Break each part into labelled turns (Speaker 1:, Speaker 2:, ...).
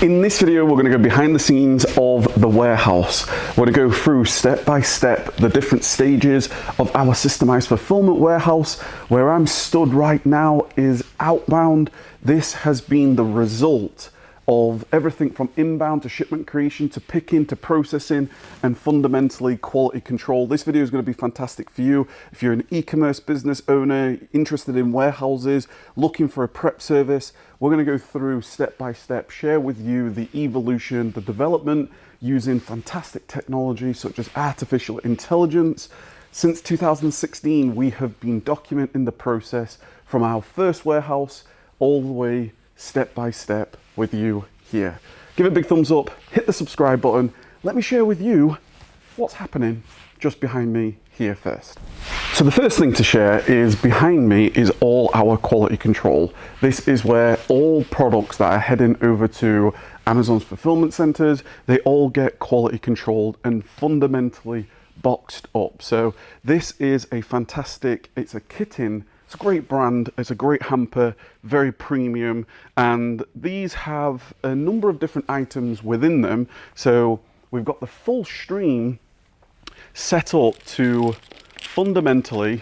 Speaker 1: In this video, we're going to go behind the scenes of the warehouse. We're going to go through step by step the different stages of our Systemised Fulfilment warehouse. Where I'm stood right now is outbound. This has been the result of everything from inbound to shipment creation to picking to processing and fundamentally quality control. This video is going to be fantastic for you if you're an e-commerce business owner, interested in warehouses, looking for a prep service. We're going to go through step by step, share with you the evolution, the development using fantastic technology such as artificial intelligence. Since 2016, we have been documenting the process from our first warehouse all the way step by step with you here. Give it a big thumbs up, hit the subscribe button. Let me share with you what's happening just behind me here first. So the first thing to share is behind me is all our quality control. This is where all products that are heading over to Amazon's fulfillment centers, they all get quality controlled and fundamentally boxed up. So this is a fantastic, it's a kit-in. It's a great brand, it's a great hamper, very premium, and these have a number of different items within them. So we've got the full stream set up to fundamentally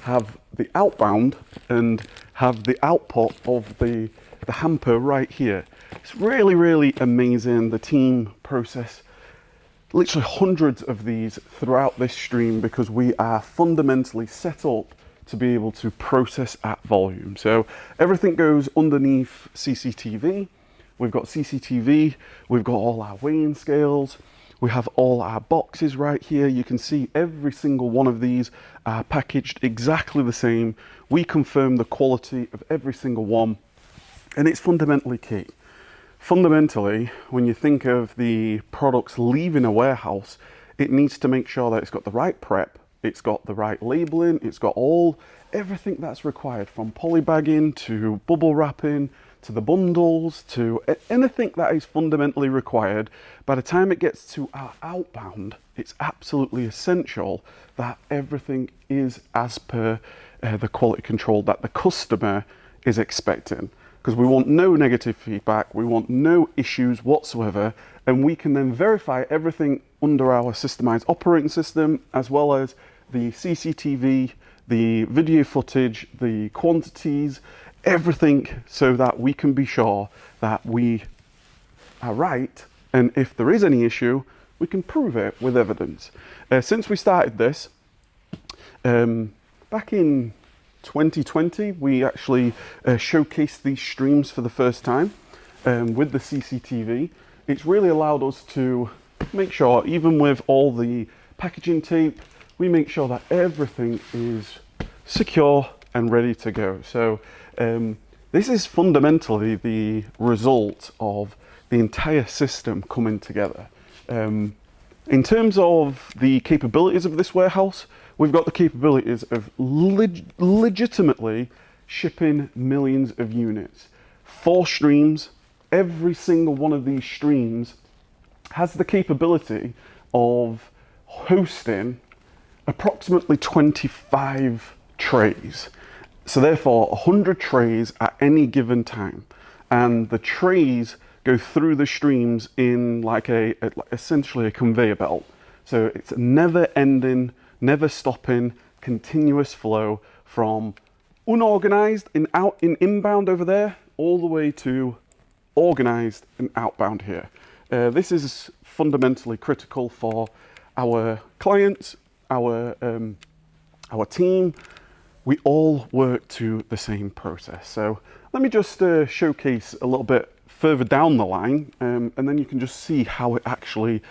Speaker 1: have the outbound and have the output of the hamper right here. It's really, really amazing. The team process literally hundreds of these throughout this stream because we are fundamentally set up to be able to process at volume. So everything goes underneath CCTV. We've got CCTV, we've got all our weighing scales, we have all our boxes right here. You can see every single one of these are packaged exactly the same. We confirm the quality of every single one, and it's fundamentally key. Fundamentally, when you think of the products leaving a warehouse, it needs to make sure that it's got the right prep, it's got the right labeling, it's got everything that's required, from polybagging to bubble wrapping to the bundles to anything that is fundamentally required. By the time it gets to our outbound, it's absolutely essential that everything is as per the quality control that the customer is expecting. Because we want no negative feedback, we want no issues whatsoever, and we can then verify everything under our Systemised operating system, as well as the CCTV, the video footage, the quantities, everything, so that we can be sure that we are right, and if there is any issue, we can prove it with evidence. Since we started this, back in 2020, we actually showcased these streams for the first time with the CCTV. It's really allowed us to make sure, even with all the packaging tape, we make sure that everything is secure and ready to go. So this is fundamentally the result of the entire system coming together. In terms of the capabilities of this warehouse, we've got the capabilities of legitimately shipping millions of units. 4 streams, every single one of these streams has the capability of hosting approximately 25 trays. So therefore 100 trays at any given time. And the trays go through the streams in like essentially a conveyor belt. So it's a never ending, never stopping, continuous flow from unorganized in inbound over there, all the way to organized and outbound here. This is fundamentally critical for our clients, our team. We all work to the same process. So let me just showcase a little bit further down the line, and then you can just see how it actually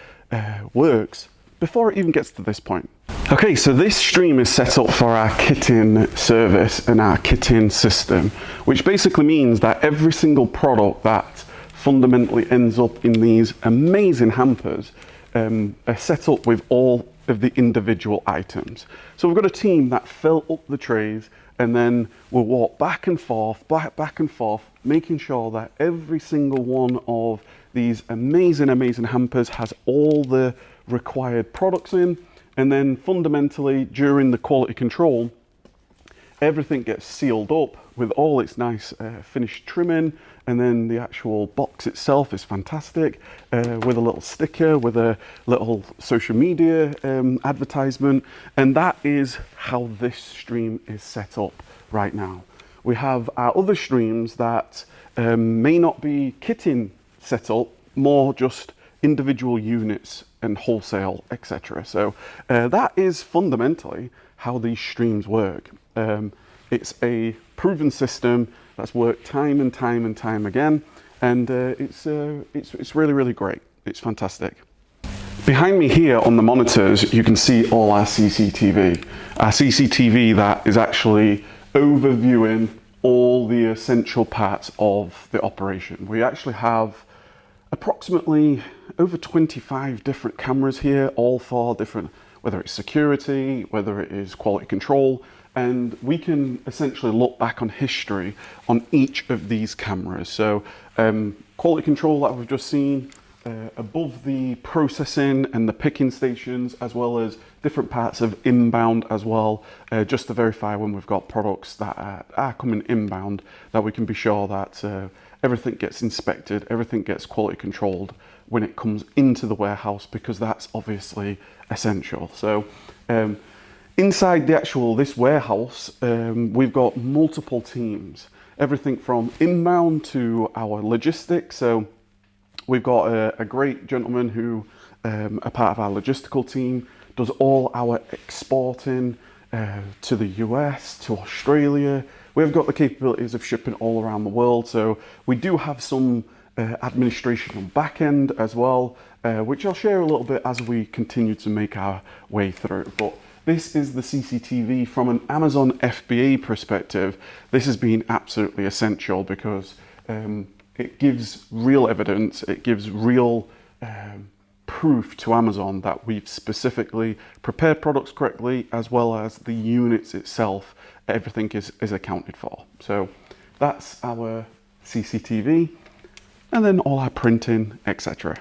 Speaker 1: works before it even gets to this point. Okay, so this stream is set up for our kit-in service and our kit-in system, which basically means that every single product that fundamentally ends up in these amazing hampers are set up with all of the individual items. So we've got a team that fill up the trays, and then we'll walk back and forth, making sure that every single one of these amazing hampers has all the required products in. And then fundamentally during the quality control, everything gets sealed up with all its nice finished trimming, and then the actual box itself is fantastic, with a little sticker, with a little social media advertisement, and that is how this stream is set up right now. We have our other streams that may not be kitting set up, more just individual units and wholesale, etc. So that is fundamentally how these streams work. It's a proven system that's worked time and time and time again, and it's really, really great. It's fantastic. Behind me here on the monitors, you can see all our CCTV. Our CCTV that is actually overviewing all the essential parts of the operation. We actually have approximately over 25 different cameras here, all for different, whether it's security, whether it is quality control, and we can essentially look back on history on each of these cameras. So quality control that we've just seen, above the processing and the picking stations, as well as different parts of inbound as well, just to verify when we've got products that are coming inbound, that we can be sure that everything gets inspected, everything gets quality controlled when it comes into the warehouse, because that's obviously essential. So inside this warehouse, we've got multiple teams, everything from inbound to our logistics. So we've got a great gentleman who, a part of our logistical team, does all our exporting to the US, to Australia. We've got the capabilities of shipping all around the world. So we do have some administration on back end as well, which I'll share a little bit as we continue to make our way through. But this is the CCTV from an Amazon FBA perspective. This has been absolutely essential because it gives real evidence, it gives real proof to Amazon that we've specifically prepared products correctly, as well as the units itself, everything is accounted for. So that's our CCTV, and then all our printing, etc.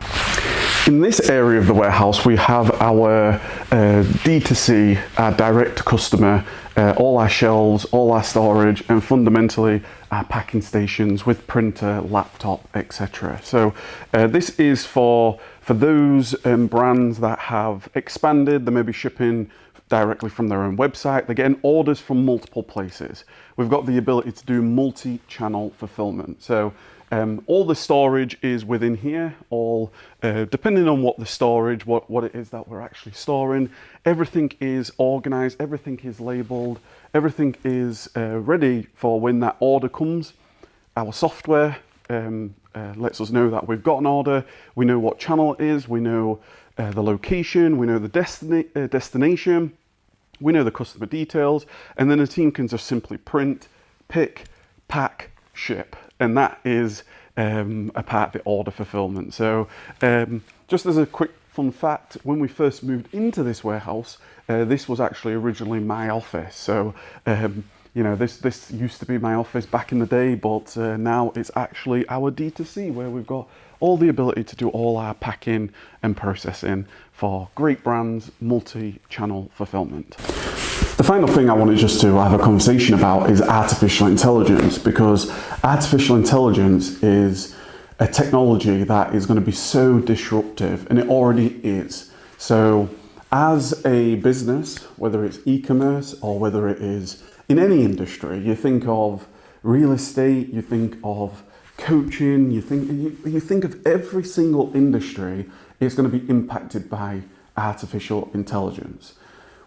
Speaker 1: In this area of the warehouse, we have our D2C, our direct to customer, all our shelves, all our storage, and fundamentally our packing stations with printer, laptop, etc. So this is for those brands that have expanded, they may be shipping directly from their own website, they're getting orders from multiple places. We've got the ability to do multi-channel fulfillment. So all the storage is within here, all depending on what the storage, what it is that we're actually storing, everything is organized, everything is labeled, everything is ready for when that order comes. Our software lets us know that we've got an order, we know what channel it is, we know the location, we know the destination, we know the customer details, and then the team can just simply print, pick, pack, ship. And that is a part of the order fulfillment. So just as a quick fun fact, when we first moved into this warehouse, this was actually originally my office. So you know, this used to be my office back in the day, but now it's actually our D2C, where we've got all the ability to do all our packing and processing for great brands, multi-channel fulfillment. The final thing I wanted just to have a conversation about is artificial intelligence, because artificial intelligence is a technology that is going to be so disruptive, and it already is. So as a business, whether it's e-commerce or whether it is in any industry, you think of real estate, you think of coaching, you think of every single industry is going to be impacted by artificial intelligence.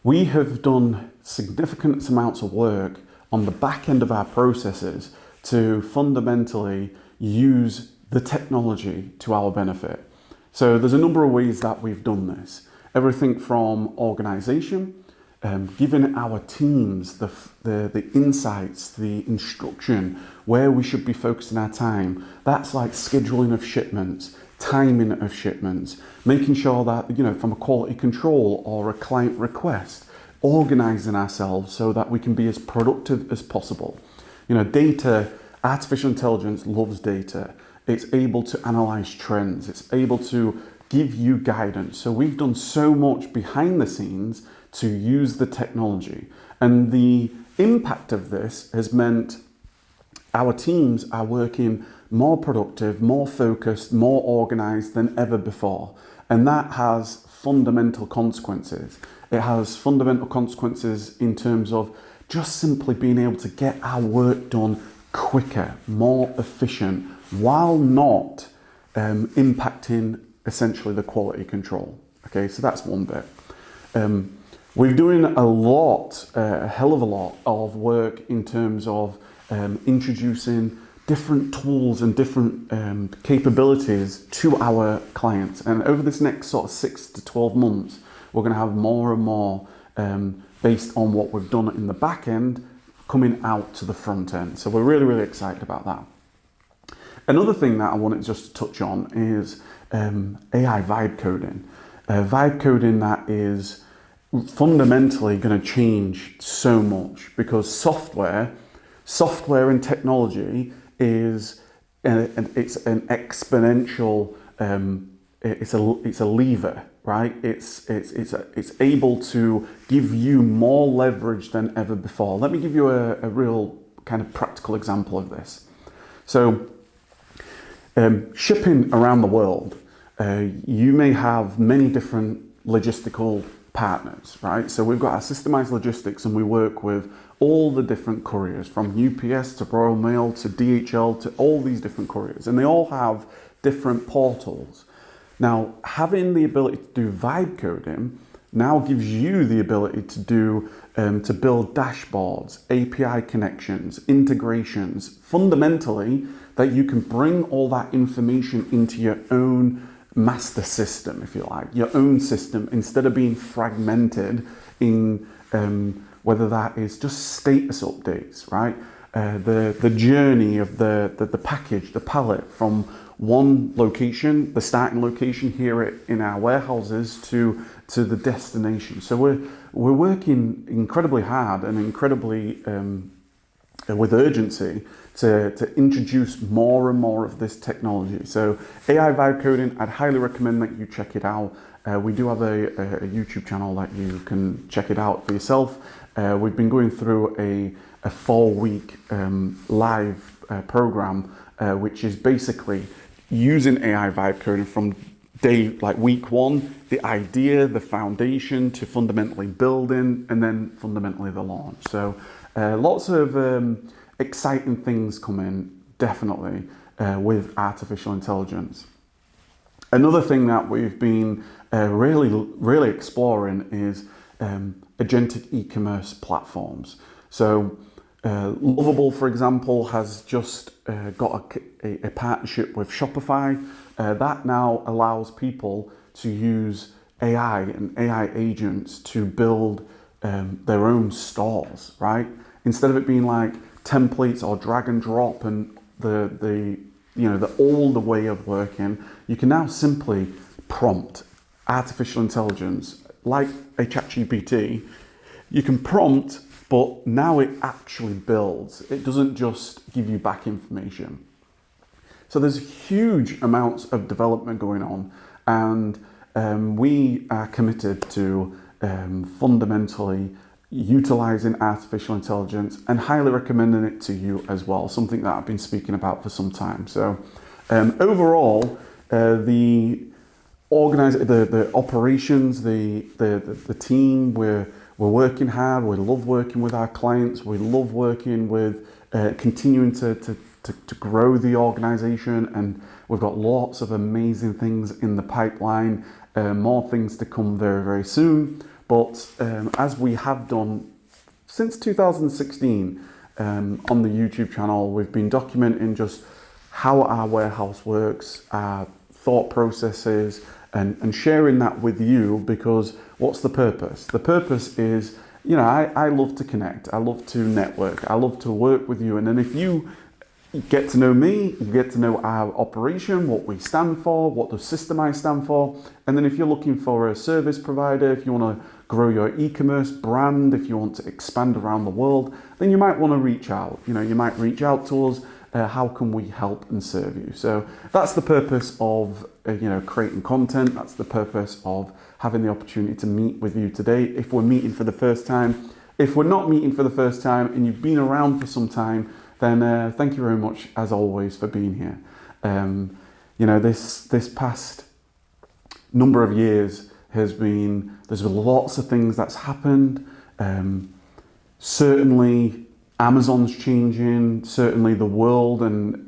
Speaker 1: We have done significant amounts of work on the back end of our processes to fundamentally use the technology to our benefit. So there's a number of ways that we've done this. Everything from organization, giving our teams the insights, the instruction, where we should be focusing our time. That's like scheduling of shipments, timing of shipments, making sure that, you know, from a quality control or a client request, organizing ourselves so that we can be as productive as possible. You know, data, artificial intelligence loves data. It's able to analyze trends. It's able to give you guidance. So we've done so much behind the scenes to use the technology, and the impact of this has meant our teams are working more productive, more focused, more organized than ever before. And that has fundamental consequences. It has fundamental consequences in terms of just simply being able to get our work done quicker, more efficient, while not impacting essentially the quality control. Okay, so that's one bit. We're doing a hell of a lot of work in terms of introducing different tools and different capabilities to our clients. And over this next sort of 6 to 12 months, we're going to have more and more based on what we've done in the back end coming out to the front end. So we're really, really excited about that. Another thing that I wanted just to touch on is AI vibe coding. Vibe coding that is fundamentally going to change so much, because software and technology is it's an exponential it's a lever, right? It's able to give you more leverage than ever before. Let me give you a real kind of practical example of this. So shipping around the world, you may have many different logistical partners, right? So we've got our Systemised logistics, and we work with all the different couriers, from UPS to Royal Mail to DHL to all these different couriers, and they all have different portals. Now, having the ability to do vibe coding now gives you the ability to do to build dashboards, API connections, integrations, fundamentally that you can bring all that information into your own master system, if you like, your own system, instead of being fragmented in whether that is just status updates, right? The journey of the package, the pallet from one location, the starting location here in our warehouses, to the destination. So we're working incredibly hard and incredibly with urgency to introduce more and more of this technology. So AI vibe coding, I'd highly recommend that you check it out. We do have a YouTube channel that you can check it out for yourself. We've been going through a 4-week live program, which is basically using AI vibe coding from week 1, the idea, the foundation, to fundamentally building, and then fundamentally the launch. So lots of exciting things coming, definitely, with artificial intelligence. Another thing that we've been really exploring is agentic e-commerce platforms. So Lovable, for example, has just got a partnership with Shopify. That now allows people to use AI and AI agents to build their own stores, right? Instead of it being like templates or drag and drop and the older way of working, you can now simply prompt artificial intelligence like a ChatGPT. You can prompt, but now it actually builds. It doesn't just give you back information. So there's huge amounts of development going on, and we are committed to fundamentally utilizing artificial intelligence and highly recommending it to you as well, something that I've been speaking about for some time. So overall, the operations, the team, we're working hard. We love working with our clients. We love working with continuing to grow the organization, and we've got lots of amazing things in the pipeline, more things to come very, very soon. But as we have done since 2016 on the YouTube channel, we've been documenting just how our warehouse works, our thought processes, and sharing that with you, because what's the purpose? The purpose is, I love to connect. I love to network. I love to work with you. And then if you get to know me, you get to know our operation, what we stand for, what does Systemise stand for. And then if you're looking for a service provider, if you want to grow your e-commerce brand, if you want to expand around the world, then you might want to reach out. You might reach out to us. How can we help and serve you? So that's the purpose of creating content. That's the purpose of having the opportunity to meet with you today. If we're meeting for the first time, If we're not meeting for the first time and you've been around for some time, then thank you very much, as always, for being here. You know, this past number of years there's been lots of things that's happened. Certainly Amazon's changing, certainly the world and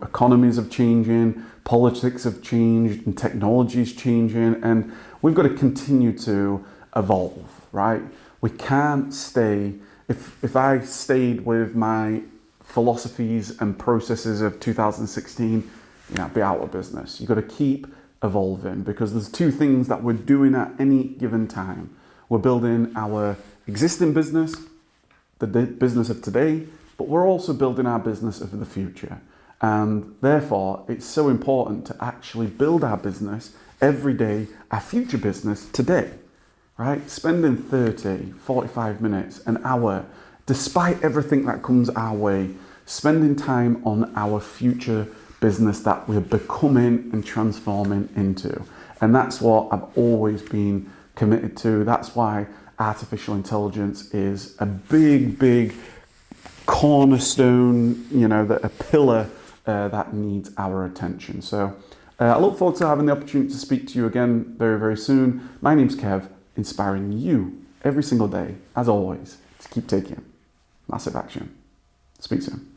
Speaker 1: economies are changing, politics have changed, and technology's changing, and we've got to continue to evolve, right? We can't stay, if I stayed with my philosophies and processes of 2016, I'd be out of business. You've got to keep evolving, because there's two things that we're doing at any given time. We're building our existing business, the business of today, but we're also building our business of the future. And therefore, it's so important to actually build our business every day, our future business today, right? Spending 30, 45 minutes, an hour, despite everything that comes our way, spending time on our future business that we're becoming and transforming into. And that's what I've always been committed to. That's why artificial intelligence is a big cornerstone, a pillar that needs our attention. So I look forward to having the opportunity to speak to you again very, very soon. My name's Kev, inspiring you every single day, as always, to keep taking massive action. Speak soon.